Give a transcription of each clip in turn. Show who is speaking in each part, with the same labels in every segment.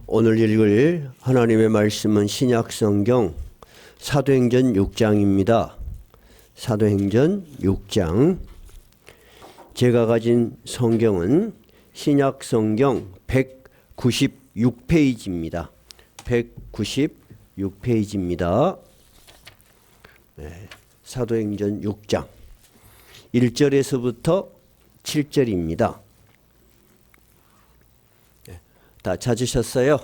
Speaker 1: 오늘 읽을 하나님의 말씀은 신약성경 사도행전 6장입니다. 사도행전 6장. 제가 가진 성경은 신약성경 196페이지입니다. 196페이지입니다. 사도행전 6장 1절에서부터 7절입니다. 다 찾으셨어요?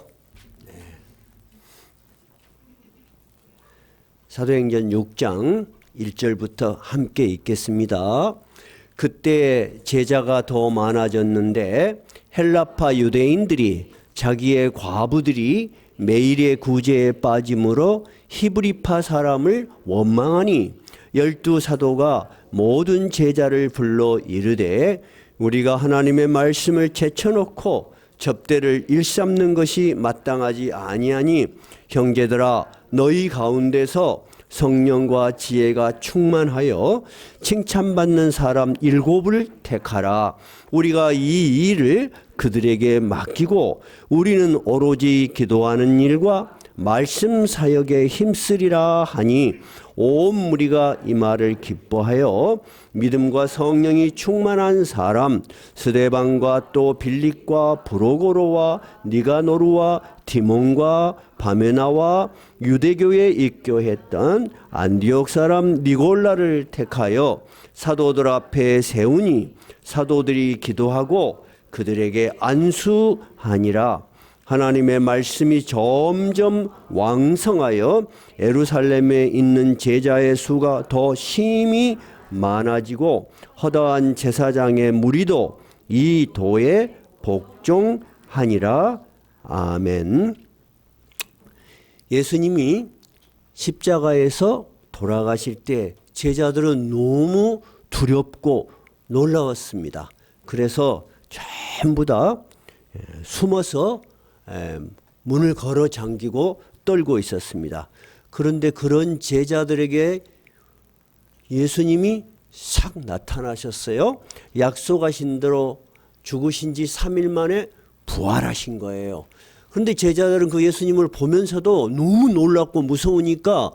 Speaker 1: 사도행전 6장 1절부터 함께 읽겠습니다. 그때 제자가 더 많아졌는데 헬라파 유대인들이 자기의 과부들이 매일의 구제에 빠짐으로 히브리파 사람을 원망하니 12사도가 모든 제자를 불러 이르되 우리가 하나님의 말씀을 제쳐놓고 접대를 일삼는 것이 마땅하지 아니하니 형제들아 너희 가운데서 성령과 지혜가 충만하여 칭찬받는 사람 7을 택하라. 우리가 이 일을 그들에게 맡기고 우리는 오로지 기도하는 일과 말씀 사역에 힘쓰리라 하니 온 무리가 이 말을 기뻐하여 믿음과 성령이 충만한 사람 스데반과 또 빌립과 브로고로와 니가노르와 디몬과 바메나와 유대교에 입교했던 안디옥 사람 니골라를 택하여 사도들 앞에 세우니 사도들이 기도하고 그들에게 안수하니라. 하나님의 말씀이 점점 왕성하여 예루살렘에 있는 제자의 수가 더 심히 많아지고 허다한 제사장의 무리도 이 도에 복종하니라. 아멘. 예수님이 십자가에서 돌아가실 때 제자들은 너무 두렵고 놀라웠습니다. 그래서 전부 다 숨어서 문을 걸어 잠기고 떨고 있었습니다. 그런데 그런 제자들에게 예수님이 싹 나타나셨어요. 약속하신 대로 죽으신 지 3일 만에 부활하신 거예요. 그런데 제자들은 그 예수님을 보면서도 너무 놀랍고 무서우니까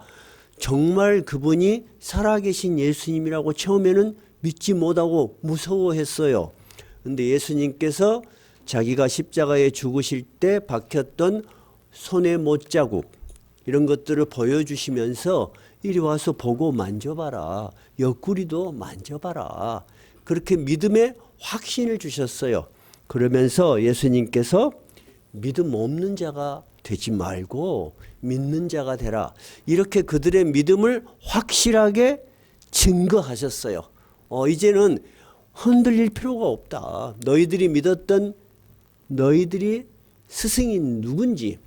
Speaker 1: 정말 그분이 살아계신 예수님이라고 처음에는 믿지 못하고 무서워했어요. 그런데 예수님께서 자기가 십자가에 죽으실 때 박혔던 손의 못자국 이런 것들을 보여주시면서 이리 와서 보고 만져봐라. 옆구리도 만져봐라. 그렇게 믿음의 확신을 주셨어요. 그러면서 예수님께서 믿음 없는 자가 되지 말고 믿는 자가 되라. 이렇게 그들의 믿음을 확실하게 증거하셨어요. 이제는 흔들릴 필요가 없다. 너희들이 믿었던 너희들이 스승이 누군지.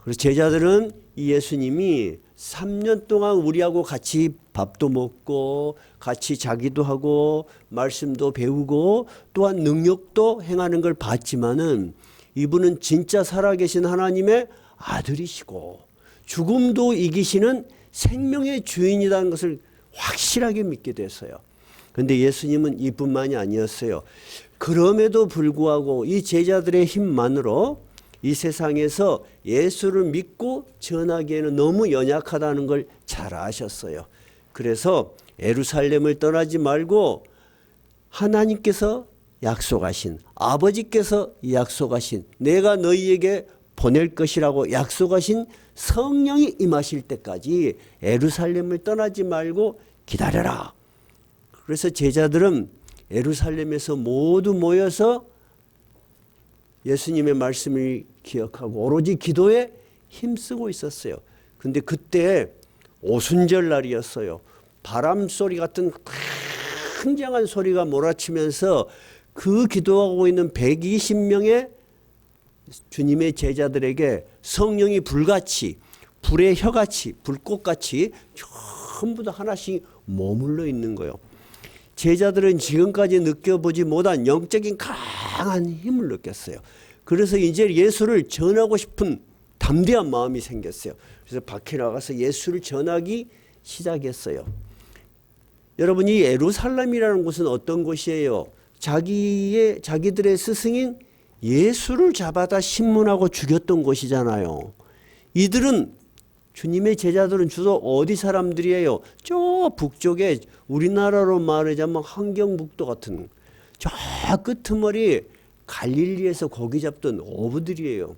Speaker 1: 그래서 제자들은 이 예수님이 3년 동안 우리하고 같이 밥도 먹고 같이 자기도 하고 말씀도 배우고 또한 능력도 행하는 걸 봤지만은 이분은 진짜 살아계신 하나님의 아들이시고 죽음도 이기시는 생명의 주인이라는 것을 확실하게 믿게 됐어요. 그런데 예수님은 이뿐만이 아니었어요. 그럼에도 불구하고 이 제자들의 힘만으로 이 세상에서 예수를 믿고 전하기에는 너무 연약하다는 걸 잘 아셨어요. 그래서 예루살렘을 떠나지 말고 하나님께서 약속하신, 아버지께서 약속하신, 내가 너희에게 보낼 것이라고 약속하신 성령이 임하실 때까지 예루살렘을 떠나지 말고 기다려라. 그래서 제자들은 예루살렘에서 모두 모여서 예수님의 말씀을 기억하고 오로지 기도에 힘쓰고 있었어요. 근데 그때 오순절 날이었어요. 바람 소리 같은 굉장한 소리가 몰아치면서 그 기도하고 있는 120명의 주님의 제자들에게 성령이 불같이, 불의 혀같이, 불꽃같이 전부 다 하나씩 머물러 있는 거예요. 제자들은 지금까지 느껴보지 못한 영적인 강한 힘을 느꼈어요. 그래서 이제 예수를 전하고 싶은 담대한 마음이 생겼어요. 그래서 밖에 나가서 예수를 전하기 시작했어요. 여러분, 이 예루살렘이라는 곳은 어떤 곳이에요? 자기들의 스승인 예수를 잡아다 신문하고 죽였던 곳이잖아요. 이들은 주님의 제자들은 주로 어디 사람들이에요? 저 북쪽에 우리나라로 말하자면 함경북도 같은 저 끄트머리 갈릴리에서 고기 잡던 어부들이에요.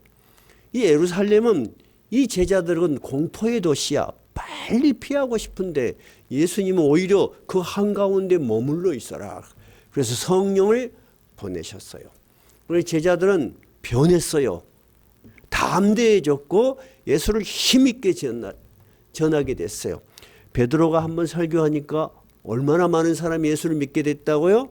Speaker 1: 이 예루살렘은 이 제자들은 공포의 도시야. 빨리 피하고 싶은데 예수님은 오히려 그 한가운데 머물러 있어라. 그래서 성령을 보내셨어요. 우리 제자들은 변했어요. 담대해졌고 예수를 힘있게 전하게 됐어요. 베드로가 한번 설교하니까 얼마나 많은 사람이 예수를 믿게 됐다고요?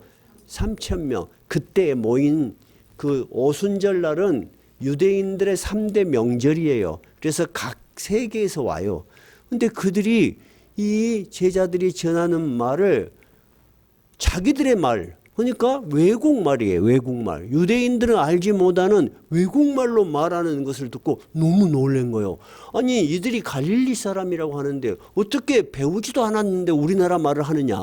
Speaker 1: 3,000명. 그때 모인 그 오순절 날은 유대인들의 3대 명절이에요. 그래서 각 세계에서 와요. 근데 그들이 이 제자들이 전하는 말을 자기들의 말, 그러니까 외국말이에요. 외국말. 유대인들은 알지 못하는 외국말로 말하는 것을 듣고 너무 놀란 거예요. 아니 이들이 갈릴리 사람이라고 하는데 어떻게 배우지도 않았는데 우리나라 말을 하느냐.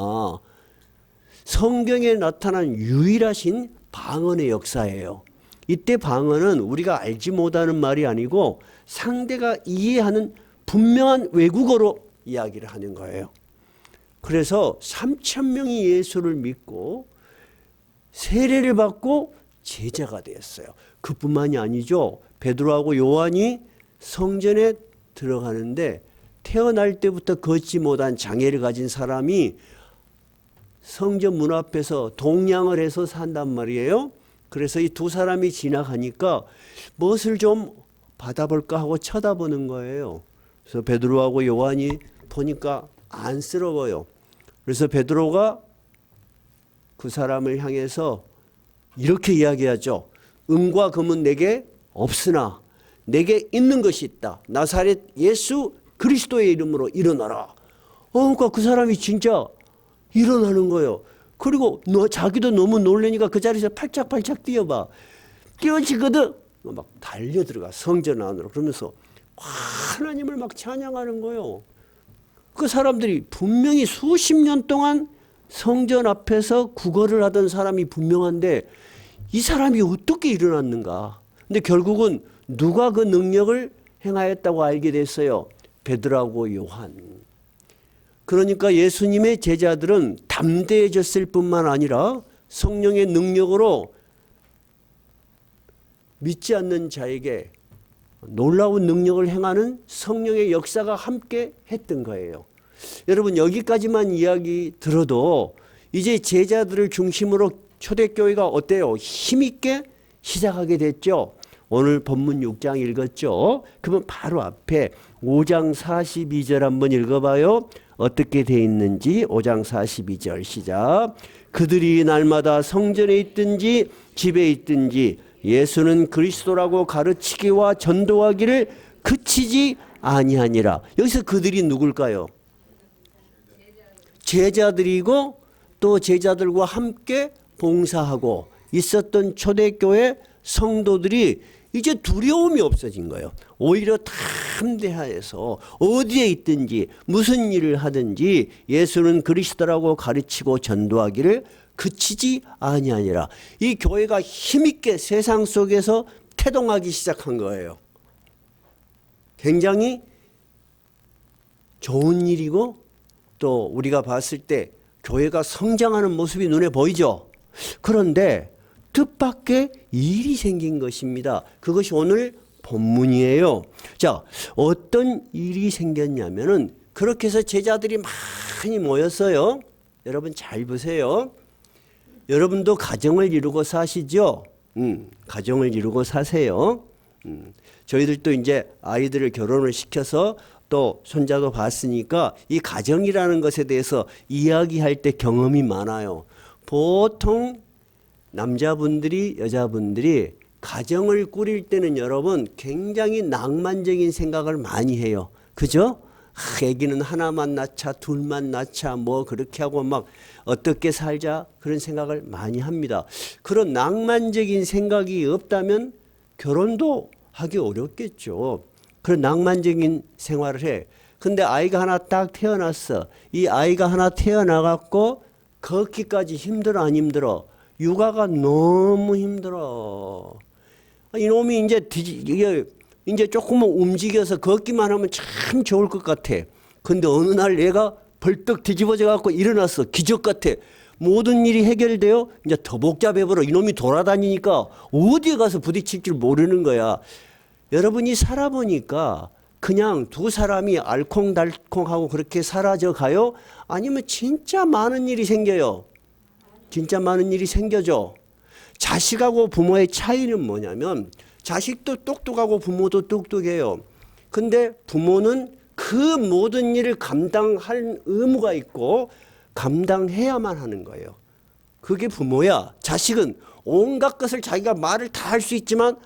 Speaker 1: 성경에 나타난 유일하신 방언의 역사예요. 이때 방언은 우리가 알지 못하는 말이 아니고 상대가 이해하는 분명한 외국어로 이야기를 하는 거예요. 그래서 3,000명이 예수를 믿고 세례를 받고 제자가 되었어요. 그뿐만이 아니죠. 베드로하고 요한이 성전에 들어가는데 태어날 때부터 걷지 못한 장애를 가진 사람이 성전 문 앞에서 동냥을 해서 산단 말이에요. 그래서 이 두 사람이 지나가니까 무엇을 좀 받아볼까 하고 쳐다보는 거예요. 그래서 베드로하고 요한이 보니까 안쓰러워요. 그래서 베드로가 그 사람을 향해서 이렇게 이야기하죠. 은과 금은 내게 없으나 내게 있는 것이 있다. 나사렛 예수 그리스도의 이름으로 일어나라. 그러니까 그 사람이 진짜 일어나는 거예요. 그리고 자기도 너무 놀라니까 그 자리에서 팔짝팔짝 뛰어봐. 뛰어지거든. 막 달려 들어가 성전 안으로. 그러면서 하나님을 막 찬양하는 거예요. 그 사람들이 분명히 수십 년 동안 성전 앞에서 구걸을 하던 사람이 분명한데 이 사람이 어떻게 일어났는가. 근데 결국은 누가 그 능력을 행하였다고 알게 됐어요. 베드로하고 요한. 그러니까 예수님의 제자들은 담대해졌을 뿐만 아니라 성령의 능력으로 믿지 않는 자에게 놀라운 능력을 행하는 성령의 역사가 함께 했던 거예요. 여러분 여기까지만 이야기 들어도 이제 제자들을 중심으로 초대교회가 어때요? 힘있게 시작하게 됐죠. 오늘 본문 6장 읽었죠. 그러면 바로 앞에 5장 42절 한번 읽어봐요. 어떻게 돼 있는지 5장 42절 시작. 그들이 날마다 성전에 있든지 집에 있든지 예수는 그리스도라고 가르치기와 전도하기를 그치지 아니하니라. 여기서 그들이 누굴까요? 제자들이고 또 제자들과 함께 봉사하고 있었던 초대교회 성도들이 이제 두려움이 없어진 거예요. 오히려 담대하여서 어디에 있든지 무슨 일을 하든지 예수는 그리스도라고 가르치고 전도하기를 그치지 아니하니라. 이 교회가 힘있게 세상 속에서 태동하기 시작한 거예요. 굉장히 좋은 일이고 또 우리가 봤을 때 교회가 성장하는 모습이 눈에 보이죠. 그런데 뜻밖의 일이 생긴 것입니다. 그것이 오늘 본문이에요. 자, 어떤 일이 생겼냐면은 그렇게 해서 제자들이 많이 모였어요. 여러분 잘 보세요. 여러분도 가정을 이루고 사시죠? 가정을 이루고 사세요. 저희들도 이제 아이들을 결혼을 시켜서 또 손자도 봤으니까 이 가정이라는 것에 대해서 이야기할 때 경험이 많아요. 보통 남자분들이 여자분들이 가정을 꾸릴 때는 여러분 굉장히 낭만적인 생각을 많이 해요. 그죠? 애기는 하나만 낳자 둘만 낳자 뭐 그렇게 하고 막 어떻게 살자 그런 생각을 많이 합니다. 그런 낭만적인 생각이 없다면 결혼도 하기 어렵겠죠. 그런 낭만적인 생활을 해. 근데 아이가 하나 딱 태어났어. 이 아이가 하나 태어나갖고 걷기까지 힘들어 안 힘들어? 육아가 너무 힘들어. 이놈이 이게 이제 조금만 움직여서 걷기만 하면 참 좋을 것 같아. 근데 어느 날 얘가 벌떡 뒤집어져 갖고 일어났어. 기적 같아. 모든 일이 해결되어 이제 더 복잡해버려. 이놈이 돌아다니니까 어디에 가서 부딪힐 줄 모르는 거야. 여러분이 살아보니까 그냥 두 사람이 알콩달콩하고 그렇게 사라져 가요? 아니면 진짜 많은 일이 생겨요? 진짜 많은 일이 생겨져. 자식하고 부모의 차이는 뭐냐면 자식도 똑똑하고 부모도 똑똑해요. 근데 부모는 그 모든 일을 감당할 의무가 있고 감당해야만 하는 거예요. 그게 부모야. 자식은 온갖 것을 자기가 말을 다 할 수 있지만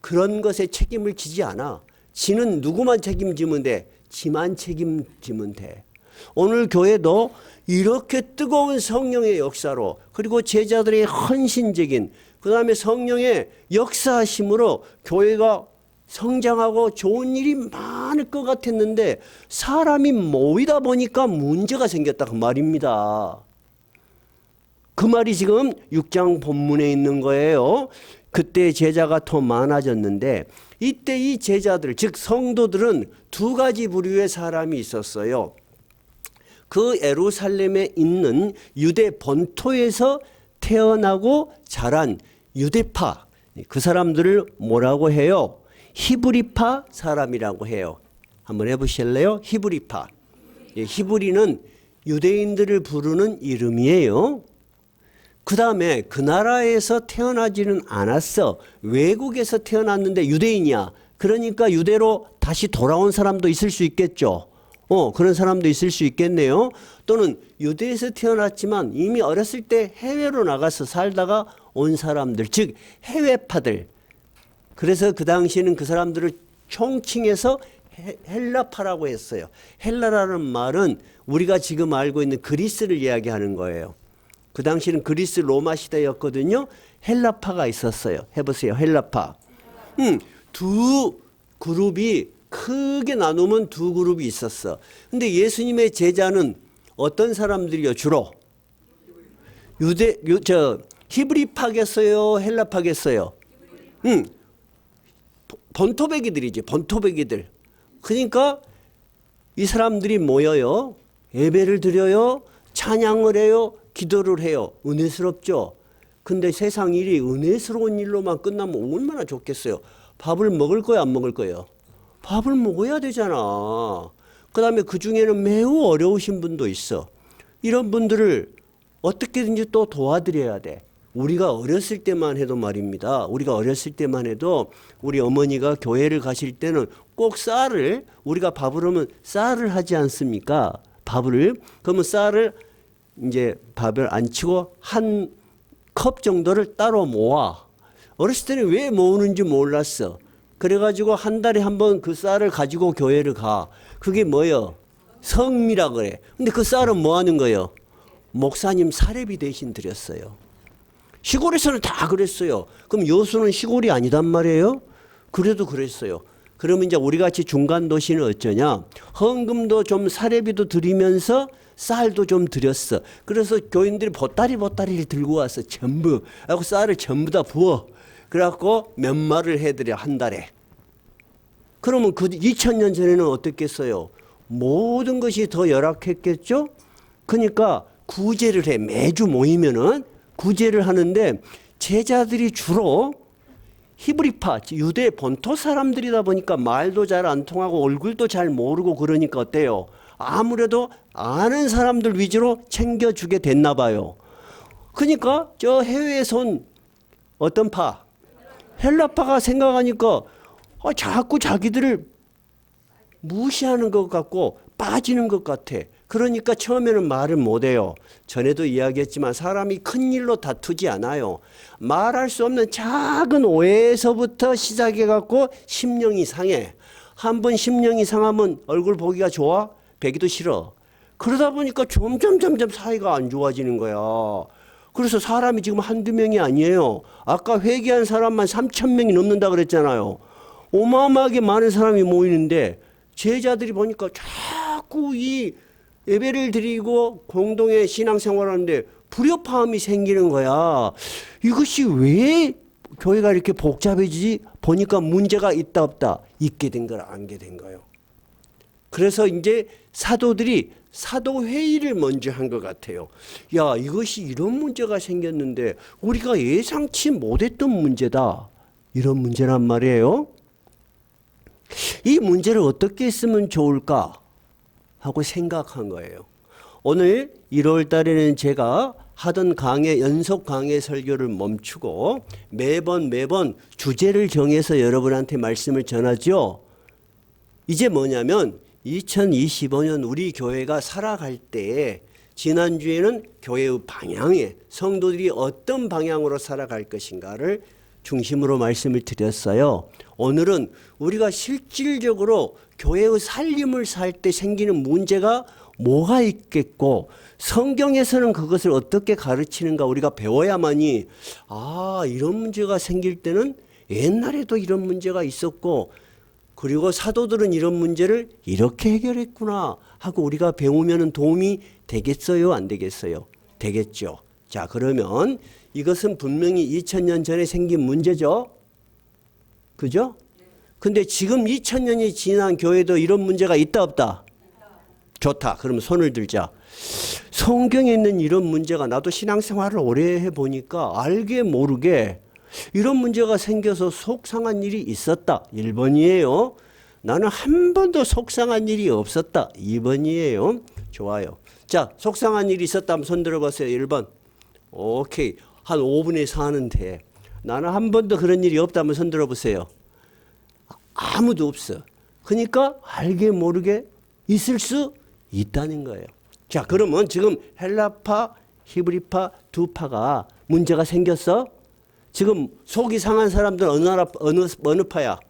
Speaker 1: 그런 것에 책임을 지지 않아. 지는 누구만 책임지면 돼? 지만 책임지면 돼. 오늘 교회도 이렇게 뜨거운 성령의 역사로 그리고 제자들의 헌신적인 그다음에 성령의 역사하심으로 교회가 성장하고 좋은 일이 많을 것 같았는데 사람이 모이다 보니까 문제가 생겼다 그 말입니다. 그 말이 지금 6장 본문에 있는 거예요. 그때 제자가 더 많아졌는데 이때 이 제자들 즉 성도들은 두 가지 부류의 사람이 있었어요. 그 예루살렘에 있는 유대 본토에서 태어나고 자란 유대파 그 사람들을 뭐라고 해요? 히브리파 사람이라고 해요. 한번 해보실래요? 히브리파. 히브리는 유대인들을 부르는 이름이에요. 그 다음에 그 나라에서 태어나지는 않았어. 외국에서 태어났는데 유대인이야. 그러니까 유대로 다시 돌아온 사람도 있을 수 있겠죠. 그런 사람도 있을 수 있겠네요. 또는 유대에서 태어났지만 이미 어렸을 때 해외로 나가서 살다가 온 사람들, 즉 해외파들. 그래서 그 당시에는 그 사람들을 총칭해서 헬라파라고 했어요. 헬라라는 말은 우리가 지금 알고 있는 그리스를 이야기하는 거예요. 그 당시에는 그리스 로마 시대였거든요. 헬라파가 있었어요. 해보세요. 헬라파. 두 그룹이 크게 나누면 두 그룹이 있었어. 근데 예수님의 제자는 어떤 사람들이요? 주로 히브리파겠어요? 헬라파겠어요? 본토배기들이지. 본토배기들. 그러니까 이 사람들이 모여요. 예배를 드려요. 찬양을 해요. 기도를 해요. 은혜스럽죠. 근데 세상 일이 은혜스러운 일로만 끝나면 얼마나 좋겠어요. 밥을 먹을 거야 안 먹을 거예요? 밥을 먹어야 되잖아. 그 다음에 그 중에는 매우 어려우신 분도 있어. 이런 분들을 어떻게든지 또 도와드려야 돼. 우리가 어렸을 때만 해도 말입니다. 우리가 어렸을 때만 해도 우리 어머니가 교회를 가실 때는 꼭 쌀을 우리가 밥을 하면 쌀을 하지 않습니까? 밥을 그러면 쌀을 이제 밥을 안 치고 한 컵 정도를 따로 모아. 어렸을 때는 왜 모으는지 몰랐어. 그래가지고 한 달에 한 번 그 쌀을 가지고 교회를 가. 그게 뭐예요? 성미라 그래. 근데 그 쌀은 뭐 하는 거예요? 목사님 사례비 대신 드렸어요. 시골에서는 다 그랬어요. 그럼 여수는 시골이 아니단 말이에요? 그래도 그랬어요. 그러면 이제 우리 같이 중간 도시는 어쩌냐? 헌금도 좀 사례비도 드리면서 쌀도 좀 드렸어. 그래서 교인들이 보따리를 들고 와서 전부 하고 쌀을 전부 다 부어. 그래갖고 몇 마를 해드려 한 달에. 그러면 그 2000년 전에는 어떻겠어요? 모든 것이 더 열악했겠죠? 그러니까 구제를 해. 매주 모이면은 구제를 하는데 제자들이 주로 히브리파, 유대 본토 사람들이다 보니까 말도 잘 안 통하고 얼굴도 잘 모르고 그러니까 어때요? 아무래도 아는 사람들 위주로 챙겨주게 됐나 봐요. 그러니까 저 해외에서 온 어떤 파? 헬라파가 생각하니까 자꾸 자기들을 무시하는 것 같고 빠지는 것 같아. 그러니까 처음에는 말을 못해요. 전에도 이야기했지만 사람이 큰 일로 다투지 않아요. 말할 수 없는 작은 오해에서부터 시작해갖고 심령이 상해. 한 번 심령이 상하면 얼굴 보기가 좋아? 배기도 싫어. 그러다 보니까 점점 사이가 안 좋아지는 거야. 그래서 사람이 지금 한두 명이 아니에요. 아까 회개한 사람만 3,000명이 넘는다 그랬잖아요. 어마어마하게 많은 사람이 모이는데 제자들이 보니까 자꾸 이 예배를 드리고 공동의 신앙생활을 하는데 불협화음이 생기는 거야. 이것이 왜 교회가 이렇게 복잡해지지 보니까 문제가 있다 없다, 있게 된 거라 안게 된 거예요. 그래서 이제 사도들이 사도회의를 먼저 한 것 같아요. 야, 이것이 이런 문제가 생겼는데 우리가 예상치 못했던 문제다. 이런 문제란 말이에요. 이 문제를 어떻게 했으면 좋을까 하고 생각한 거예요. 오늘 1월 달에는 제가 하던 강의, 연속 강의 설교를 멈추고 매번 주제를 정해서 여러분한테 말씀을 전하죠. 이제 뭐냐면 2025년 우리 교회가 살아갈 때 지난주에는 교회의 방향에 성도들이 어떤 방향으로 살아갈 것인가를 중심으로 말씀을 드렸어요. 오늘은 우리가 실질적으로 교회의 살림을 살 때 생기는 문제가 뭐가 있겠고 성경에서는 그것을 어떻게 가르치는가 우리가 배워야만이 이런 문제가 생길 때는 옛날에도 이런 문제가 있었고 그리고 사도들은 이런 문제를 이렇게 해결했구나 하고 우리가 배우면 도움이 되겠어요? 안 되겠어요? 되겠죠. 자, 그러면 이것은 분명히 2000년 전에 생긴 문제죠. 그죠? 근데 지금 2000년이 지난 교회도 이런 문제가 있다 없다? 좋다. 그러면 손을 들자. 성경에 있는 이런 문제가 나도 신앙생활을 오래 해보니까 알게 모르게 이런 문제가 생겨서 속상한 일이 있었다. 1번이에요. 나는 한 번도 속상한 일이 없었다. 2번이에요. 좋아요. 자, 속상한 일이 있었다면 손 들어보세요. 1번. 오케이. 한 5분의 4는데 나는 한 번도 그런 일이 없다면 손 들어보세요. 아무도 없어. 그러니까 알게 모르게 있을 수 있다는 거예요. 자, 그러면 지금 헬라파, 히브리파 두 파가 문제가 생겼어? 지금 속이 상한 사람들은 어느 파야?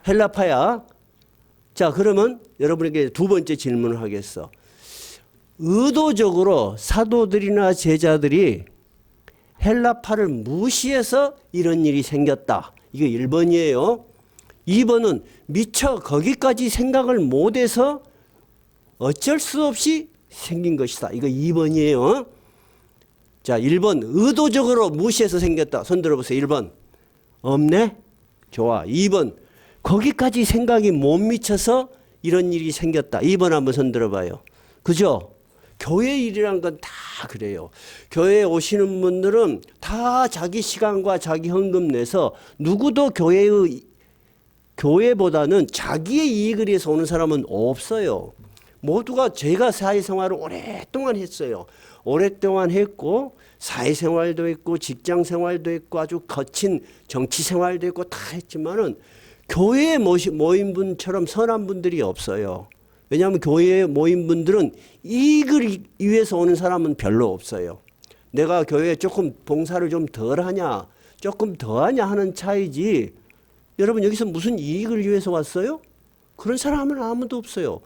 Speaker 1: 헬라파야. 자, 그러면 여러분에게 두 번째 질문을 하겠어. 의도적으로 사도들이나 제자들이 헬라파를 무시해서 이런 일이 생겼다. 이거 1번이에요. 2번은 미처 거기까지 생각을 못해서 어쩔 수 없이 생긴 것이다. 이거 2번이에요. 자, 1번 의도적으로 무시해서 생겼다. 손 들어보세요. 1번 없네? 좋아. 2번 거기까지 생각이 못 미쳐서 이런 일이 생겼다. 2번 한번 손 들어봐요. 그죠? 교회 일이란 건 다 그래요. 교회에 오시는 분들은 다 자기 시간과 자기 헌금 내서 누구도 교회보다는 자기의 이익을 위해서 오는 사람은 없어요. 모두가 제가 사회생활을 오랫동안 했어요. 오랫동안 했고 사회생활도 했고 직장생활도 했고 아주 거친 정치생활도 했고 다 했지만은 교회에 모인 분처럼 선한 분들이 없어요. 왜냐하면 교회에 모인 분들은 이익을 위해서 오는 사람은 별로 없어요. 내가 교회에 조금 봉사를 좀 덜 하냐 조금 더 하냐 하는 차이지 여러분 여기서 무슨 이익을 위해서 왔어요? 그런 사람은 아무도 없어요.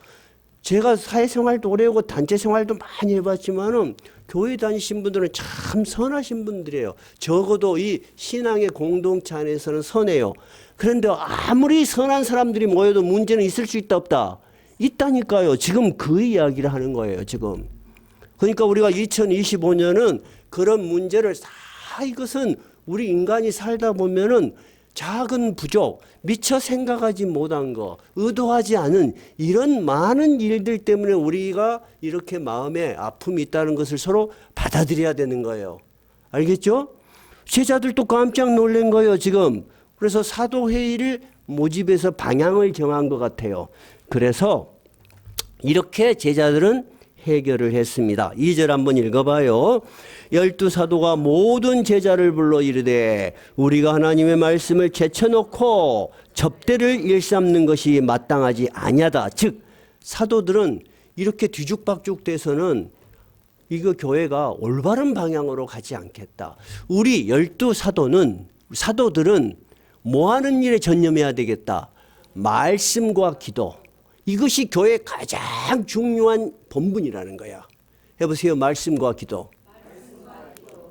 Speaker 1: 제가 사회생활도 오래 하고 단체생활도 많이 해봤지만은 교회 다니신 분들은 참 선하신 분들이에요. 적어도 이 신앙의 공동체 안에서는 선해요. 그런데 아무리 선한 사람들이 모여도 문제는 있을 수 있다 없다? 있다니까요. 지금 그 이야기를 하는 거예요. 지금. 그러니까 우리가 2025년은 그런 문제를 다 이것은 우리 인간이 살다 보면은 작은 부족, 미처 생각하지 못한 거, 의도하지 않은 이런 많은 일들 때문에 우리가 이렇게 마음에 아픔이 있다는 것을 서로 받아들여야 되는 거예요. 알겠죠? 제자들도 깜짝 놀란 거예요, 지금. 그래서 사도회의를 모집해서 방향을 정한 것 같아요. 그래서 이렇게 제자들은 해결을 했습니다. 2절 한번 읽어봐요. 12사도가 모든 제자를 불러 이르되 우리가 하나님의 말씀을 제쳐놓고 접대를 일삼는 것이 마땅하지 아니하다. 즉 사도들은 이렇게 뒤죽박죽 돼서는 이거 교회가 올바른 방향으로 가지 않겠다. 우리 12사도들은 뭐 하는 일에 전념해야 되겠다. 말씀과 기도. 이것이 교회의 가장 중요한 본분이라는 거야. 해보세요. 말씀과 기도.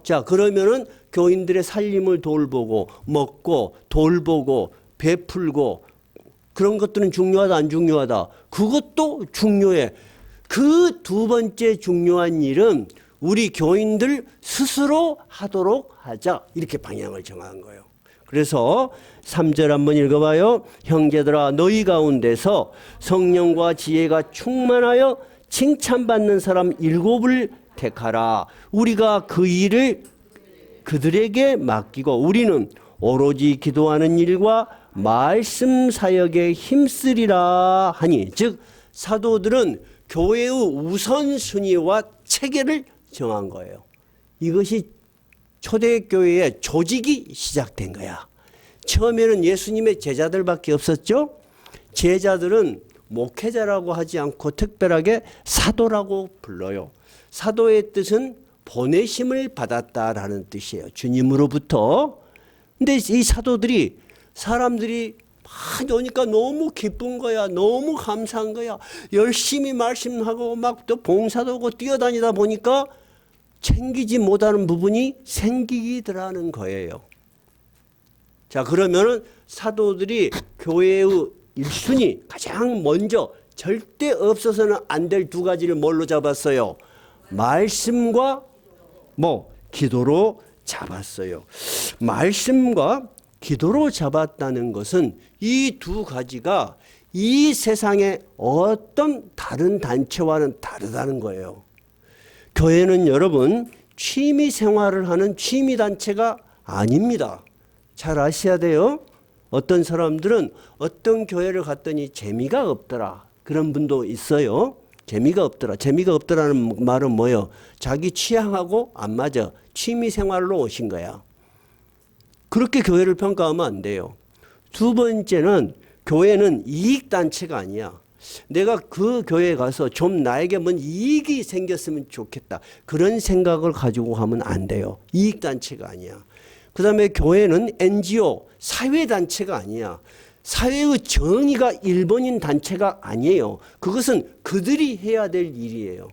Speaker 1: 자, 그러면은 교인들의 살림을 돌보고 먹고 돌보고 베풀고 그런 것들은 중요하다 안 중요하다? 그것도 중요해. 그 두 번째 중요한 일은 우리 교인들 스스로 하도록 하자. 이렇게 방향을 정한 거예요. 그래서 3절 한번 읽어봐요. 형제들아 너희 가운데서 성령과 지혜가 충만하여 칭찬받는 사람 7을 택하라. 우리가 그 일을 그들에게 맡기고 우리는 오로지 기도하는 일과 말씀 사역에 힘쓰리라 하니, 즉 사도들은 교회의 우선순위와 체계를 정한 거예요. 이것이 초대교회의 조직이 시작된 거야. 처음에는 예수님의 제자들밖에 없었죠. 제자들은 목회자라고 하지 않고 특별하게 사도라고 불러요. 사도의 뜻은 보내심을 받았다라는 뜻이에요. 주님으로부터. 근데 이 사도들이 사람들이 많이 오니까 너무 기쁜 거야. 너무 감사한 거야. 열심히 말씀하고 막 또 봉사도 하고 뛰어다니다 보니까 챙기지 못하는 부분이 생기더라는 거예요. 자, 그러면은 사도들이 교회의 1순위 가장 먼저 절대 없어서는 안 될 2가지를 뭘로 잡았어요? 말씀과 기도로 잡았어요. 말씀과 기도로 잡았다는 것은 이 2가지가 이 세상의 어떤 다른 단체와는 다르다는 거예요. 교회는 여러분 취미 생활을 하는 취미 단체가 아닙니다. 잘 아셔야 돼요. 어떤 사람들은 어떤 교회를 갔더니 재미가 없더라. 그런 분도 있어요. 재미가 없더라. 재미가 없더라는 말은 뭐예요? 자기 취향하고 안 맞아. 취미 생활로 오신 거야. 그렇게 교회를 평가하면 안 돼요. 2번째는 교회는 이익단체가 아니야. 내가 그 교회에 가서 좀 나에게 뭔 이익이 생겼으면 좋겠다. 그런 생각을 가지고 가면 안 돼요. 이익단체가 아니야. 그 다음에 교회는 NGO, 사회단체가 아니야. 사회의 정의가 1번인 단체가 아니에요. 그것은 그들이 해야 될 일이에요.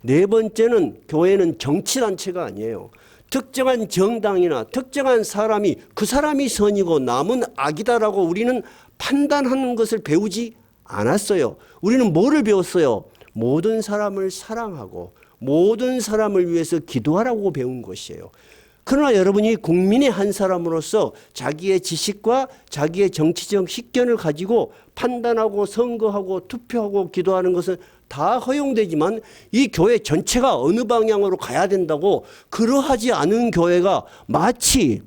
Speaker 1: 4번째는 교회는 정치단체가 아니에요. 특정한 정당이나 특정한 사람이 그 사람이 선이고 남은 악이다라고 우리는 판단하는 것을 배우지 않았어요. 우리는 뭐를 배웠어요? 모든 사람을 사랑하고 모든 사람을 위해서 기도하라고 배운 것이에요. 그러나 여러분이 국민의 한 사람으로서 자기의 지식과 자기의 정치적 식견을 가지고 판단하고 선거하고 투표하고 기도하는 것은 다 허용되지만 이 교회 전체가 어느 방향으로 가야 된다고 그러하지 않은 교회가 마치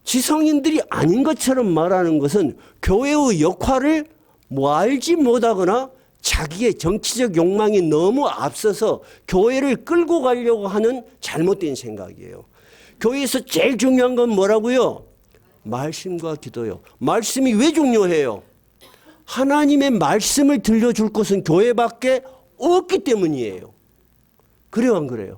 Speaker 1: 지성인들이 아닌 것처럼 말하는 것은 교회의 역할을 알지 못하거나 자기의 정치적 욕망이 너무 앞서서 교회를 끌고 가려고 하는 잘못된 생각이에요. 교회에서 제일 중요한 건 뭐라고요? 말씀과 기도요. 말씀이 왜 중요해요? 하나님의 말씀을 들려줄 곳은 교회밖에 없기 때문이에요. 그래요, 안 그래요?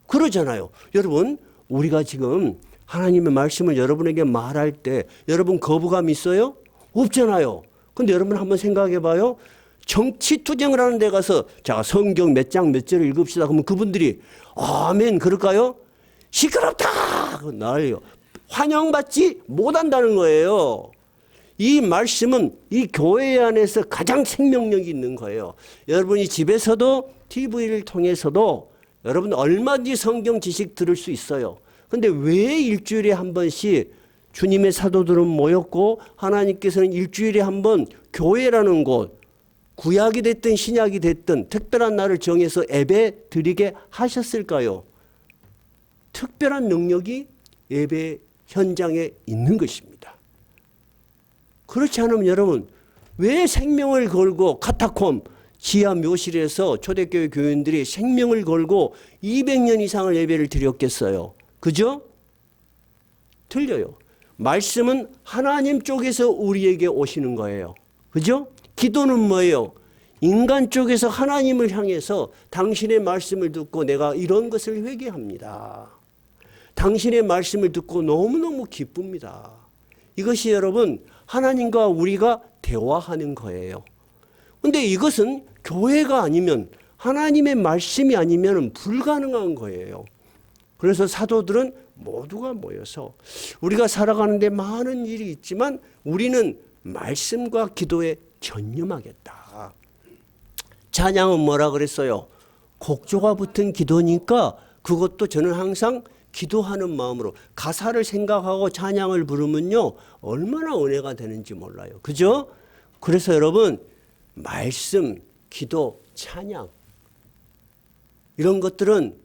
Speaker 1: 그러잖아요. 여러분, 우리가 지금 하나님의 말씀을 여러분에게 말할 때 여러분 거부감 있어요? 없잖아요. 근데 여러분 한번 생각해 봐요. 정치 투쟁을 하는 데 가서 자 성경 몇 장 몇 절을 읽읍시다. 그러면 그분들이 아멘 그럴까요? 시끄럽다 난리요. 환영받지 못한다는 거예요. 이 말씀은 이 교회 안에서 가장 생명력이 있는 거예요. 여러분이 집에서도 TV를 통해서도 여러분 얼마든지 성경 지식 들을 수 있어요. 근데 왜 일주일에 한 번씩 주님의 사도들은 모였고 하나님께서는 일주일에 한 번 교회라는 곳 구약이 됐든 신약이 됐든 특별한 날을 정해서 예배 드리게 하셨을까요? 특별한 능력이 예배 현장에 있는 것입니다. 그렇지 않으면 여러분 왜 생명을 걸고 카타콤 지하 묘실에서 초대교회 교인들이 생명을 걸고 200년 이상을 예배를 드렸겠어요? 그죠? 틀려요. 말씀은 하나님 쪽에서 우리에게 오시는 거예요. 그죠? 기도는 뭐예요? 인간 쪽에서 하나님을 향해서 당신의 말씀을 듣고 내가 이런 것을 회개합니다. 당신의 말씀을 듣고 너무너무 기쁩니다. 이것이 여러분 하나님과 우리가 대화하는 거예요. 그런데 이것은 교회가 아니면 하나님의 말씀이 아니면 불가능한 거예요. 그래서 사도들은 모두가 모여서 우리가 살아가는데 많은 일이 있지만 우리는 말씀과 기도에 전념하겠다. 찬양은 뭐라 그랬어요? 곡조가 붙은 기도니까 그것도 저는 항상 기도하는 마음으로 가사를 생각하고 찬양을 부르면요 얼마나 은혜가 되는지 몰라요. 그죠? 그래서 여러분 말씀, 기도, 찬양 이런 것들은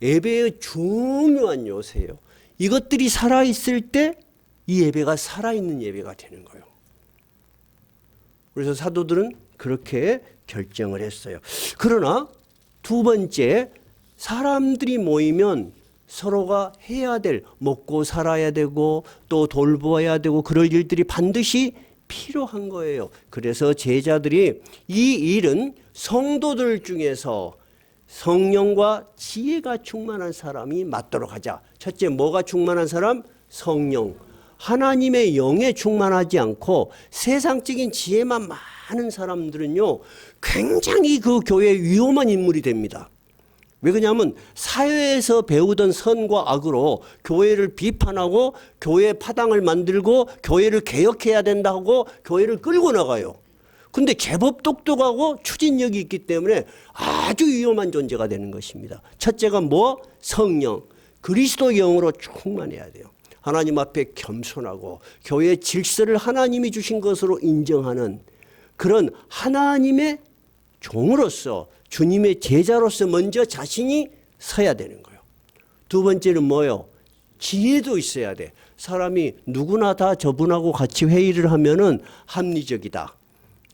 Speaker 1: 예배의 중요한 요소예요. 이것들이 살아있을 때 이 예배가 살아있는 예배가 되는 거예요. 그래서 사도들은 그렇게 결정을 했어요. 그러나 두 번째, 사람들이 모이면 서로가 해야 될, 먹고 살아야 되고 또 돌보아야 되고 그럴 일들이 반드시 필요한 거예요. 그래서 제자들이 이 일은 성도들 중에서 성령과 지혜가 충만한 사람이 맡도록 하자. 첫째, 뭐가 충만한 사람? 성령. 하나님의 영에 충만하지 않고 세상적인 지혜만 많은 사람들은요 굉장히 그 교회에 위험한 인물이 됩니다. 왜 그러냐면 사회에서 배우던 선과 악으로 교회를 비판하고 교회 파당을 만들고 교회를 개혁해야 된다고 교회를 끌고 나가요. 근데 제법 똑똑하고 추진력이 있기 때문에 아주 위험한 존재가 되는 것입니다. 첫째가 뭐? 성령. 그리스도 영으로 충만해야 돼요. 하나님 앞에 겸손하고 교회의 질서를 하나님이 주신 것으로 인정하는 그런 하나님의 종으로서 주님의 제자로서 먼저 자신이 서야 되는 거예요. 두 번째는 뭐예요? 지혜도 있어야 돼. 사람이 누구나 다 저분하고 같이 회의를 하면은 합리적이다.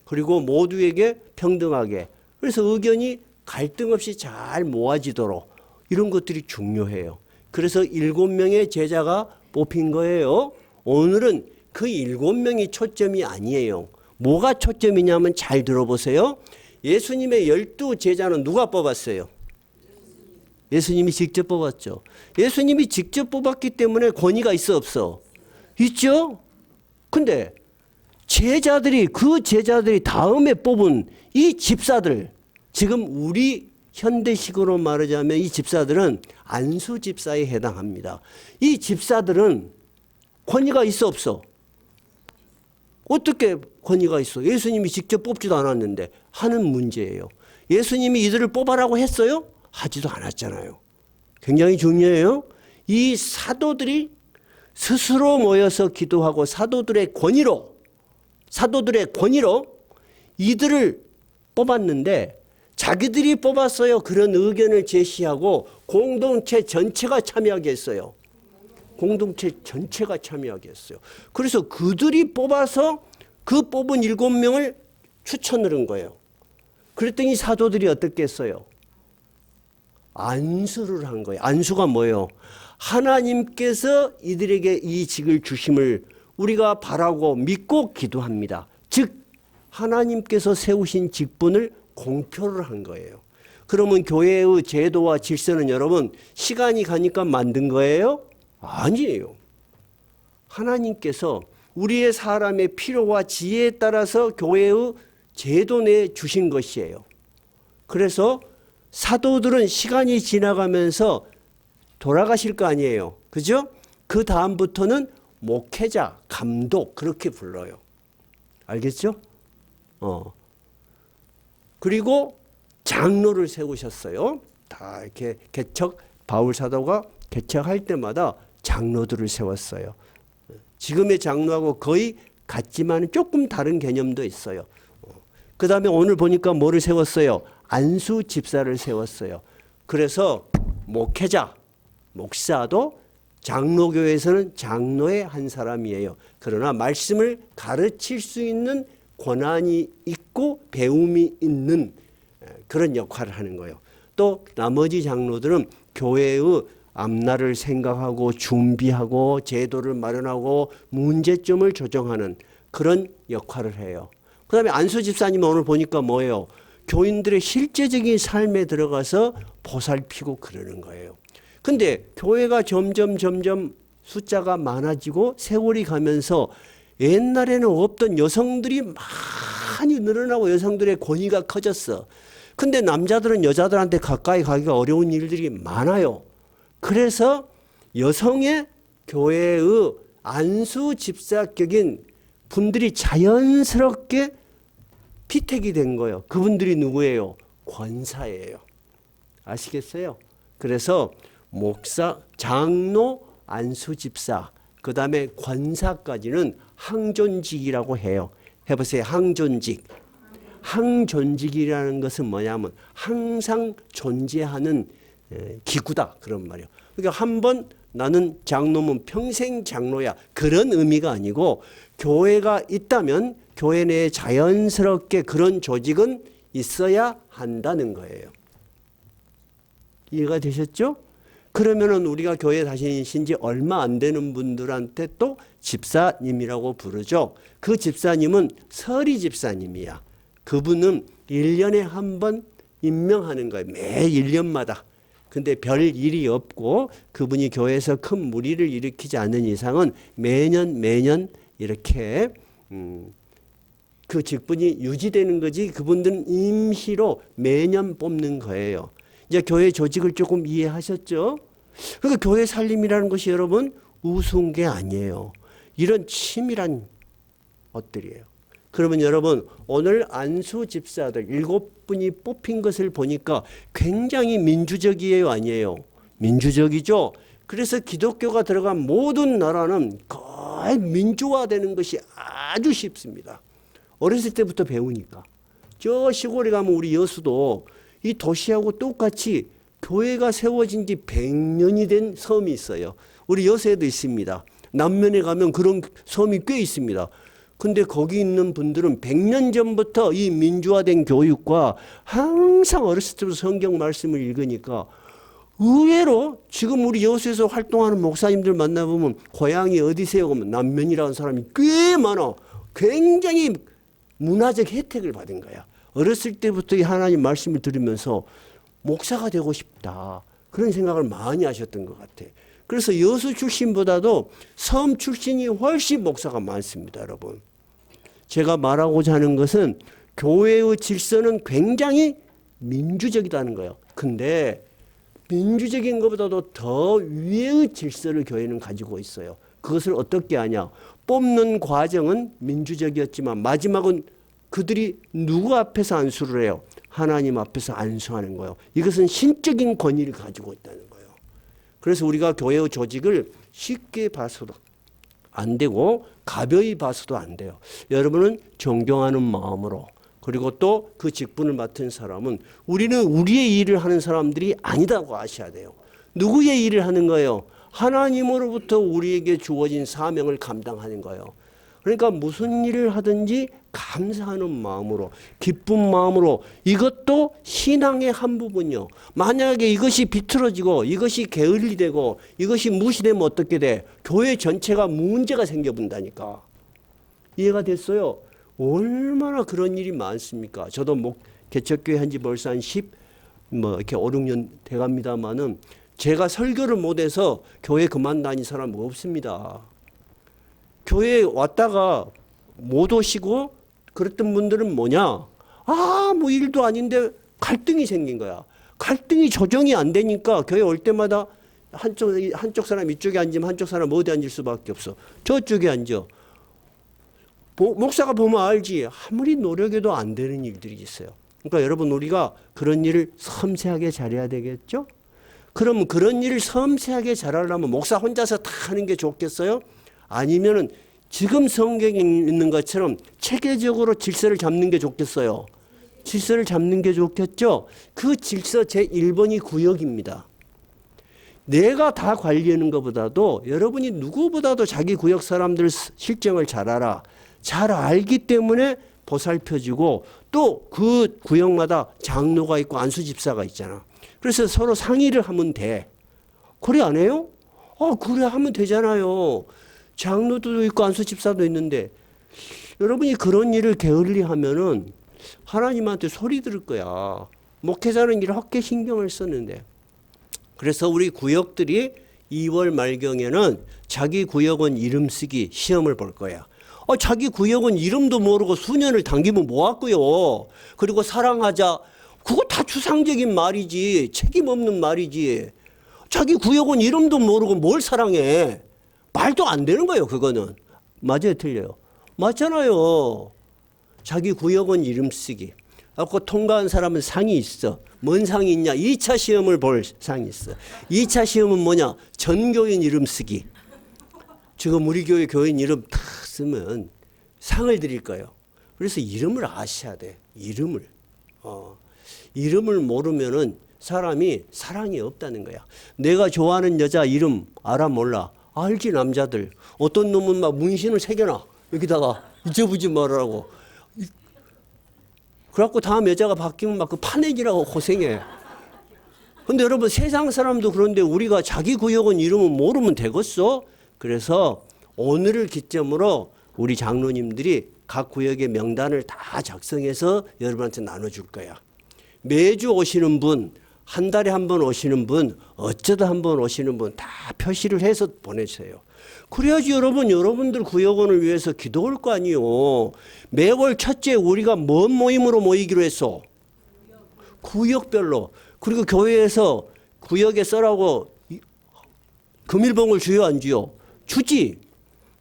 Speaker 1: 그리고 모두에게 평등하게. 그래서 의견이 갈등 없이 잘 모아지도록 이런 것들이 중요해요. 그래서 7명의 제자가 뽑힌 거예요. 오늘은 그 7명이 초점이 아니에요. 뭐가 초점이냐면 잘 들어보세요. 예수님의 12제자는 누가 뽑았어요? 예수님이 직접 뽑았죠. 예수님이 직접 뽑았기 때문에 권위가 있어 없어? 있죠. 근데 그 제자들이 다음에 뽑은 이 집사들, 지금 우리 현대식으로 말하자면 이 집사들은 안수 집사에 해당합니다. 이 집사들은 권위가 있어 없어? 어떻게 권위가 있어? 예수님이 직접 뽑지도 않았는데 하는 문제예요. 예수님이 이들을 뽑아라고 했어요? 하지도 않았잖아요. 굉장히 중요해요. 이 사도들이 스스로 모여서 기도하고 사도들의 권위로 이들을 뽑았는데 자기들이 뽑았어요. 그런 의견을 제시하고 공동체 전체가 참여하게 했어요. 공동체 전체가 참여하게 했어요. 그래서 그들이 뽑아서 그 뽑은 7명을 추천을 한 거예요. 그랬더니 사도들이 어떻게 했어요? 안수를 한 거예요. 안수가 뭐예요? 하나님께서 이들에게 이 직을 주심을 우리가 바라고 믿고 기도합니다. 즉 하나님께서 세우신 직분을 공표를 한 거예요. 그러면 교회의 제도와 질서는 여러분 시간이 가니까 만든 거예요? 아니에요. 하나님께서 우리의 사람의 필요와 지혜에 따라서 교회의 제도 내에 주신 것이에요. 그래서 사도들은 시간이 지나가면서 돌아가실 거 아니에요. 그죠? 그 다음부터는 목회자, 감독 그렇게 불러요. 알겠죠? 그리고 장로를 세우셨어요. 다 이렇게 바울 사도가 개척할 때마다 장로들을 세웠어요. 지금의 장로하고 거의 같지만 조금 다른 개념도 있어요. 그 다음에 오늘 보니까 뭐를 세웠어요? 안수 집사를 세웠어요. 그래서 목회자, 목사도 장로교회에서는 장로의 한 사람이에요. 그러나 말씀을 가르칠 수 있는 권한이 있고 배움이 있는 그런 역할을 하는 거예요. 또 나머지 장로들은 교회의 앞날을 생각하고 준비하고 제도를 마련하고 문제점을 조정하는 그런 역할을 해요. 그 다음에 안수 집사님은 오늘 보니까 뭐예요? 교인들의 실제적인 삶에 들어가서 보살피고 그러는 거예요. 근데 교회가 점점 숫자가 많아지고 세월이 가면서 옛날에는 없던 여성들이 많이 늘어나고 여성들의 권위가 커졌어. 근데 남자들은 여자들한테 가까이 가기가 어려운 일들이 많아요. 그래서 여성의 교회의 안수 집사격인 분들이 자연스럽게 피택이 된 거예요. 그분들이 누구예요? 권사예요. 아시겠어요? 그래서 목사, 장로, 안수집사, 그 다음에 권사까지는 항존직이라고 해요. 해보세요. 항존직. 항존직이라는 것은 뭐냐면 항상 존재하는 기구다 그런 말이에요. 그러니까 한번 나는 장로면 평생 장로야 그런 의미가 아니고 교회가 있다면 교회 내에 자연스럽게 그런 조직은 있어야 한다는 거예요. 이해가 되셨죠? 그러면은 우리가 교회 다니신 지 얼마 안 되는 분들한테 또 집사님이라고 부르죠. 그 집사님은 서리 집사님이야. 그분은 1년에 한 번 임명하는 거예요. 매 1년마다. 근데 별 일이 없고 그분이 교회에서 큰 무리를 일으키지 않는 이상은 매년 이렇게 그 직분이 유지되는 거지 그분들은 임시로 매년 뽑는 거예요. 이제 교회 조직을 조금 이해하셨죠? 그러니까 교회 살림이라는 것이 여러분 우스운 게 아니에요. 이런 치밀한 것들이에요. 그러면 여러분 오늘 안수 집사들 7분이 뽑힌 것을 보니까 굉장히 민주적이에요, 아니에요? 민주적이죠. 그래서 기독교가 들어간 모든 나라는 거의 민주화되는 것이 아주 쉽습니다. 어렸을 때부터 배우니까. 저 시골에 가면 우리 여수도 이 도시하고 똑같이 교회가 세워진 지 100년이 된 섬이 있어요. 우리 여수에도 있습니다. 남면에 가면 그런 섬이 꽤 있습니다. 근데 거기 있는 분들은 100년 전부터 이 민주화된 교육과 항상 어렸을 때부터 성경 말씀을 읽으니까 의외로 지금 우리 여수에서 활동하는 목사님들 만나보면 고향이 어디세요? 그러면 남면이라는 사람이 꽤 많아. 굉장히 문화적 혜택을 받은 거야. 어렸을 때부터 이 하나님 말씀을 들으면서 목사가 되고 싶다. 그런 생각을 많이 하셨던 것 같아. 그래서 여수 출신보다도 섬 출신이 훨씬 목사가 많습니다, 여러분. 제가 말하고자 하는 것은 교회의 질서는 굉장히 민주적이다는 거예요. 근데 민주적인 것보다도 더 위의 질서를 교회는 가지고 있어요. 그것을 어떻게 하냐. 뽑는 과정은 민주적이었지만 마지막은 그들이 누구 앞에서 안수를 해요? 하나님 앞에서 안수하는 거예요. 이것은 신적인 권위를 가지고 있다는 거예요. 그래서 우리가 교회의 조직을 쉽게 봐서도 안 되고 가벼이 봐서도 안 돼요. 여러분은 존경하는 마음으로 그리고 또 그 직분을 맡은 사람은 우리는 우리의 일을 하는 사람들이 아니다고 아셔야 돼요. 누구의 일을 하는 거예요? 하나님으로부터 우리에게 주어진 사명을 감당하는 거예요. 그러니까 무슨 일을 하든지 감사하는 마음으로 기쁜 마음으로 이것도 신앙의 한 부분이요. 만약에 이것이 비틀어지고 이것이 게을리되고 이것이 무시되면 어떻게 돼? 교회 전체가 문제가 생겨본다니까. 이해가 됐어요? 얼마나 그런 일이 많습니까? 저도 개척교회 한지 벌써 한 5, 6년 돼갑니다마는 제가 설교를 못해서 교회 그만 다닌 사람 없습니다. 교회에 왔다가 못 오시고 그랬던 분들은 뭐냐? 뭐 일도 아닌데 갈등이 생긴 거야. 갈등이 조정이 안 되니까 교회 올 때마다 한쪽 사람 이쪽에 앉으면 한쪽 사람 어디 앉을 수밖에 없어. 저쪽에 앉아. 목사가 보면 알지. 아무리 노력해도 안 되는 일들이 있어요. 그러니까 여러분 우리가 그런 일을 섬세하게 잘해야 되겠죠? 그럼 그런 일을 섬세하게 잘하려면 목사 혼자서 다 하는 게 좋겠어요? 아니면은 지금 성경에 있는 것처럼 체계적으로 질서를 잡는 게 좋겠어요. 질서를 잡는 게 좋겠죠. 그 질서 제1번이 구역입니다. 내가 다 관리하는 것보다도 여러분이 누구보다도 자기 구역 사람들 실정을 잘 알아. 잘 알기 때문에 보살펴주고 또 그 구역마다 장로가 있고 안수집사가 있잖아. 그래서 서로 상의를 하면 돼. 그래 안 해요? 그래 하면 되잖아요. 장로도 있고 안수집사도 있는데 여러분이 그런 일을 게을리 하면은 하나님한테 소리 들을 거야. 목회자는 일을 헛게 신경을 썼는데. 그래서 우리 구역들이 2월 말경에는 자기 구역원 이름 쓰기 시험을 볼 거야. 자기 구역은 이름도 모르고 수년을 당기면 뭐하고요. 그리고 사랑하자. 그거 다 추상적인 말이지. 책임 없는 말이지. 자기 구역은 이름도 모르고 뭘 사랑해. 말도 안 되는 거예요. 그거는. 맞아요, 틀려요? 맞잖아요. 자기 구역은 이름 쓰기. 그래서 통과한 사람은 상이 있어. 뭔 상이 있냐? 2차 시험을 볼 상이 있어. 2차 시험은 뭐냐? 전교인 이름 쓰기. 지금 우리 교회 교인 이름 다 쓰면 상을 드릴 거예요. 그래서 이름을 아셔야 돼. 이름을. 이름을 모르면은 사람이 사랑이 없다는 거야. 내가 좋아하는 여자 이름 알아 몰라? 알지 남자들. 어떤 놈은 막 문신을 새겨놔. 여기다가 잊어보지 말라고. 그래갖고 다음 여자가 바뀌면 막 그 파내기라고 고생해. 근데 여러분 세상 사람도 그런데 우리가 자기 구역은 이름은 모르면 되겠어? 그래서 오늘을 기점으로 우리 장로님들이 각 구역의 명단을 다 작성해서 여러분한테 나눠줄 거야. 매주 오시는 분, 한 달에 한 번 오시는 분, 어쩌다 한 번 오시는 분 다 표시를 해서 보내주세요. 그래야지 여러분들 구역원을 위해서 기도할 거 아니요. 매월 첫째 우리가 뭔 모임으로 모이기로 했어? 구역별로. 그리고 교회에서 구역에 써라고 금일봉을 주요 안 주요? 주지.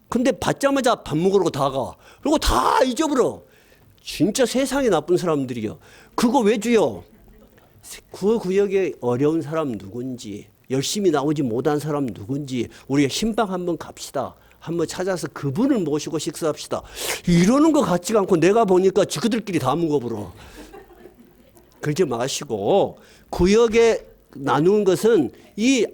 Speaker 1: 근데 받자마자 밥 먹으러 다 가. 그리고 다 잊어버려. 진짜 세상에 나쁜 사람들이요. 그거 왜 주요? 그 구역에 어려운 사람 누군지, 열심히 나오지 못한 사람 누군지 우리가 신방 한번 갑시다. 한번 찾아서 그분을 모시고 식사합시다. 이러는 거 같지가 않고 내가 보니까 그들끼리 다 먹어버려. 그러지 마시고 구역에 나누는 것은 이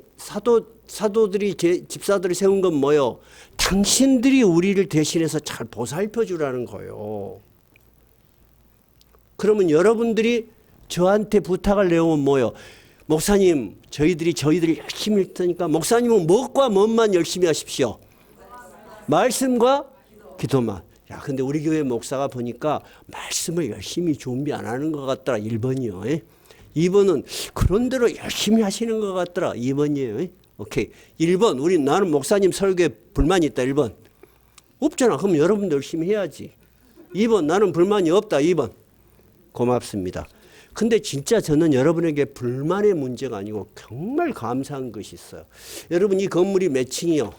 Speaker 1: 사도들이 집사들이 세운 건 뭐요? 당신들이 우리를 대신해서 잘 보살펴 주라는 거예요. 그러면 여러분들이 저한테 부탁을 내오면 뭐요? 목사님, 저희들이 열심히 할 테니까 목사님은 무엇과 무엇만 열심히 하십시오. 말씀과 기도만. 야, 근데 우리 교회 목사가 보니까 말씀을 열심히 준비 안 하는 것 같더라. 1번이요. 2번은 그런 대로 열심히 하시는 것 같더라. 2번이에요. 오케이. 1번, 나는 목사님 설교에 불만이 있다. 1번. 없잖아. 그럼 여러분도 열심히 해야지. 2번, 나는 불만이 없다. 2번. 고맙습니다. 근데 진짜 저는 여러분에게 불만의 문제가 아니고 정말 감사한 것이 있어요. 여러분 이 건물이 몇 층이요?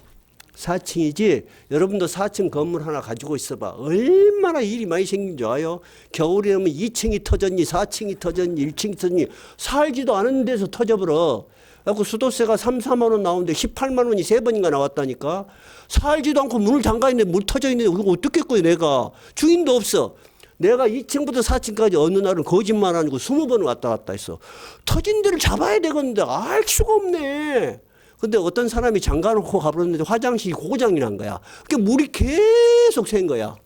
Speaker 1: 4층이지? 여러분도 4층 건물 하나 가지고 있어봐. 얼마나 일이 많이 생긴 줄 알아요? 겨울에 되면 2층이 터졌니 4층이 터졌니 1층이 터졌니 살지도 않은 데서 터져버려. 그래서 수도세가 3, 4만 원 나오는데 18만 원이 3번인가 나왔다니까. 살지도 않고 문을 잠가 있는데 물 터져 있는데 이거 어떻겠고요 내가. 주인도 없어. 내가 2층부터 4층까지 어느 날은 거짓말 아니고 20번 왔다 갔다 했어. 터진 데를 잡아야 되겠는데 알 수가 없네. 근데 어떤 사람이 잠가놓고 가버렸는데 화장실이 고장이 난 거야. 그러니까 물이 계속 샌 거야.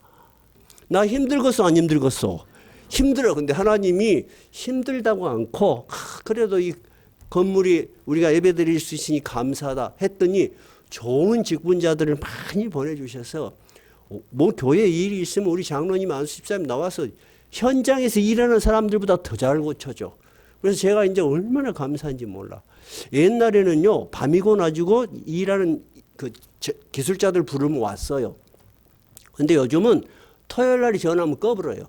Speaker 1: 나 힘들겠어 안 힘들겠어? 힘들어. 근데 하나님이 힘들다고 않고 그래도 이 건물이 우리가 예배드릴 수 있으니 감사하다 했더니 좋은 직분자들을 많이 보내주셔서 뭐 교회 일이 있으면 우리 장로님 안수 집사님 나와서 현장에서 일하는 사람들보다 더 잘 고쳐줘. 그래서 제가 이제 얼마나 감사한지 몰라. 옛날에는요 밤이고 낮이고 일하는 그 기술자들 부르면 왔어요. 근데 요즘은 토요일 날이 전화하면 꺼버려요.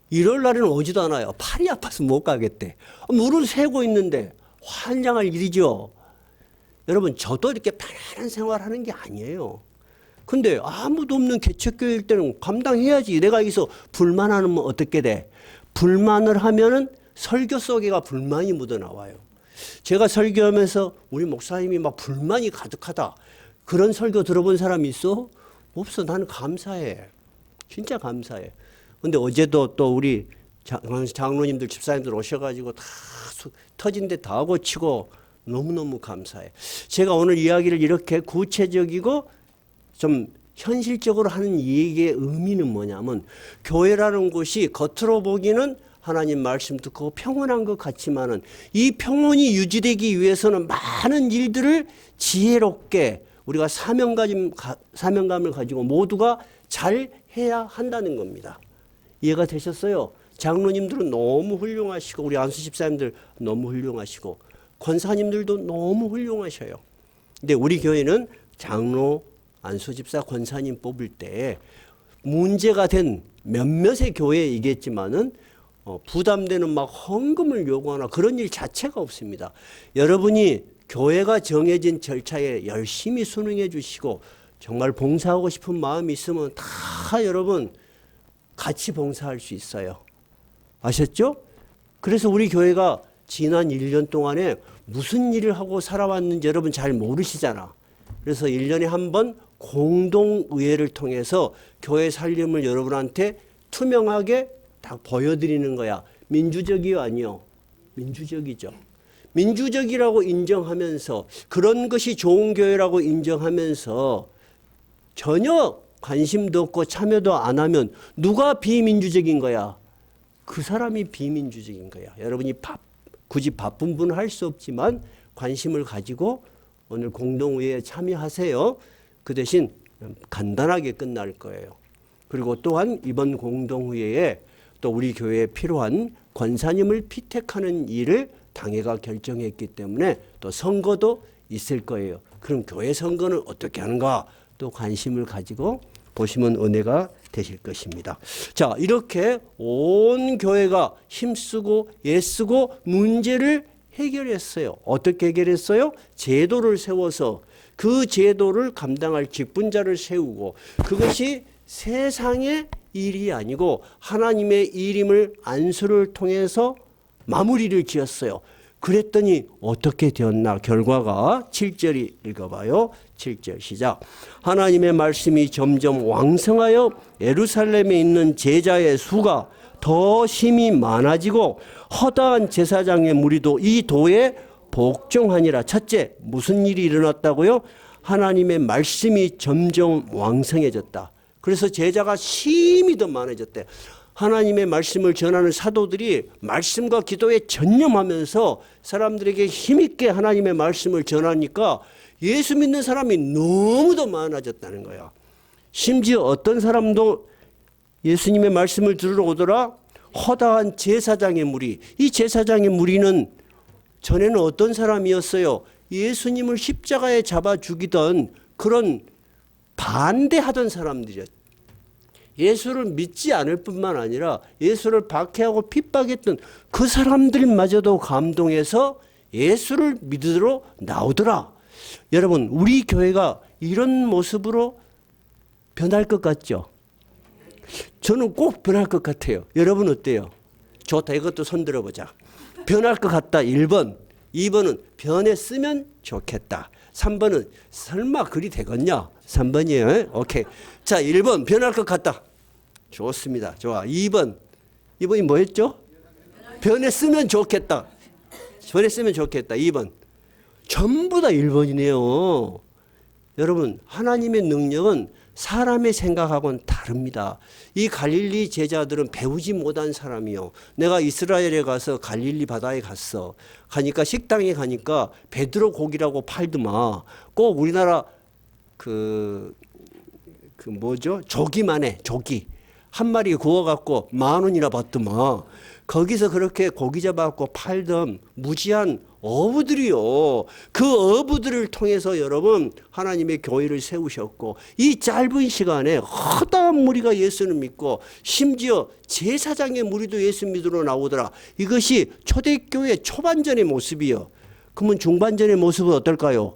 Speaker 1: 일요일 날에는 오지도 않아요. 팔이 아파서 못 가겠대. 물을 새고 있는데 환장할 일이죠. 여러분 저도 이렇게 편안한 생활하는 게 아니에요. 근데 아무도 없는 개척교회일 때는 감당해야지. 내가 여기서 불만하면 어떻게 돼? 불만을 하면은 설교 속에가 불만이 묻어나와요. 제가 설교하면서 우리 목사님이 막 불만이 가득하다. 그런 설교 들어본 사람이 있어? 없어. 나는 감사해. 진짜 감사해. 근데 어제도 또 우리 장로님들 집사님들 오셔가지고 다 터진 데 다 고치고 너무너무 감사해. 제가 오늘 이야기를 이렇게 구체적이고 좀 현실적으로 하는 이 얘기의 의미는 뭐냐면 교회라는 곳이 겉으로 보기는 하나님 말씀 듣고 평온한 것 같지만은 이 평온이 유지되기 위해서는 많은 일들을 지혜롭게 우리가 사명감을 가지고 모두가 잘 해야 한다는 겁니다. 이해가 되셨어요? 장로님들은 너무 훌륭하시고 우리 안수 집사님들 너무 훌륭하시고 권사님들도 너무 훌륭하셔요. 근데 우리 교회는 장로, 안수 집사, 권사님 뽑을 때 문제가 된 몇몇의 교회이겠지만은 부담되는 막 헌금을 요구하나 그런 일 자체가 없습니다. 여러분이 교회가 정해진 절차에 열심히 순응해 주시고 정말 봉사하고 싶은 마음이 있으면 다 여러분 같이 봉사할 수 있어요. 아셨죠? 그래서 우리 교회가 지난 1년 동안에 무슨 일을 하고 살아왔는지 여러분 잘 모르시잖아. 그래서 1년에 한 번 공동의회를 통해서 교회 살림을 여러분한테 투명하게 다 보여드리는 거야. 민주적이요? 아니요? 민주적이죠. 민주적이라고 인정하면서 그런 것이 좋은 교회라고 인정하면서 전혀 관심도 없고 참여도 안 하면 누가 비민주적인 거야? 그 사람이 비민주적인 거야. 여러분이 굳이 바쁜 분은 할 수 없지만 관심을 가지고 오늘 공동의회에 참여하세요. 그 대신 간단하게 끝날 거예요. 그리고 또한 이번 공동의회에 또 우리 교회에 필요한 권사님을 피택하는 일을 당회가 결정했기 때문에 또 선거도 있을 거예요. 그럼 교회 선거는 어떻게 하는가? 또 관심을 가지고 보시면 은혜가 되실 것입니다. 자, 이렇게 온 교회가 힘쓰고 애쓰고 문제를 해결했어요. 어떻게 해결했어요? 제도를 세워서 그 제도를 감당할 직분자를 세우고 그것이 세상의 일이 아니고 하나님의 일임을 안수를 통해서 마무리를 지었어요. 그랬더니 어떻게 되었나? 결과가 7절이 읽어봐요. 7절 시작. 하나님의 말씀이 점점 왕성하여 예루살렘에 있는 제자의 수가 더 심히 많아지고 허다한 제사장의 무리도 이 도에 복종하니라. 첫째, 무슨 일이 일어났다고요? 하나님의 말씀이 점점 왕성해졌다. 그래서 제자가 심히 더 많아졌대. 하나님의 말씀을 전하는 사도들이 말씀과 기도에 전념하면서 사람들에게 힘있게 하나님의 말씀을 전하니까 예수 믿는 사람이 너무도 많아졌다는 거야. 심지어 어떤 사람도 예수님의 말씀을 들으러 오더라. 허다한 제사장의 무리. 이 제사장의 무리는 전에는 어떤 사람이었어요? 예수님을 십자가에 잡아 죽이던 그런 반대하던 사람들이었어요. 예수를 믿지 않을 뿐만 아니라 예수를 박해하고 핍박했던 그 사람들마저도 감동해서 예수를 믿으러 나오더라. 여러분, 우리 교회가 이런 모습으로 변할 것 같죠? 저는 꼭 변할 것 같아요. 여러분 어때요? 좋다. 이것도 손 들어보자. 변할 것 같다. 1번. 2번은 변했으면 좋겠다. 3번은 설마 그리 되겠냐? 3번이에요. 오케이. 자, 1번 변할 것 같다. 좋습니다. 좋아. 2번이 뭐였죠? 변했으면 좋겠다. 변했으면 좋겠다. 2번. 전부 다 1번이네요. 여러분, 하나님의 능력은 사람의 생각하고는 다릅니다. 이 갈릴리 제자들은 배우지 못한 사람이요. 내가 이스라엘에 가서 갈릴리 바다에 갔어. 가니까 식당에 가니까 베드로 고기라고 팔더만. 꼭 우리나라 뭐죠? 조기만 해. 조기. 한 마리 구워갖고 10,000원이나 받더만. 거기서 그렇게 고기 잡아갖고 팔던 무지한 어부들이요. 그 어부들을 통해서 여러분 하나님의 교회를 세우셨고 이 짧은 시간에 허다한 무리가 예수를 믿고 심지어 제사장의 무리도 예수 믿으러 나오더라. 이것이 초대교회 초반전의 모습이요. 그러면 중반전의 모습은 어떨까요?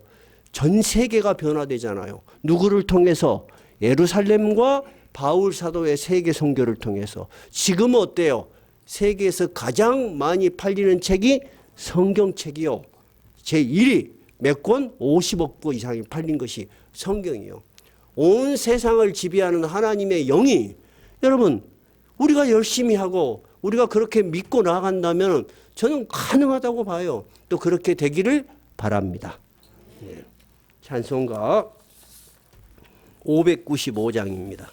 Speaker 1: 전 세계가 변화되잖아요. 누구를 통해서? 예루살렘과 바울 사도의 세계 선교를 통해서. 지금은 어때요? 세계에서 가장 많이 팔리는 책이 성경책이요. 제1위 몇 권? 50억 권 이상이 팔린 것이 성경이요. 온 세상을 지배하는 하나님의 영이 여러분 우리가 열심히 하고 우리가 그렇게 믿고 나아간다면 저는 가능하다고 봐요. 또 그렇게 되기를 바랍니다. 찬송가 595장입니다.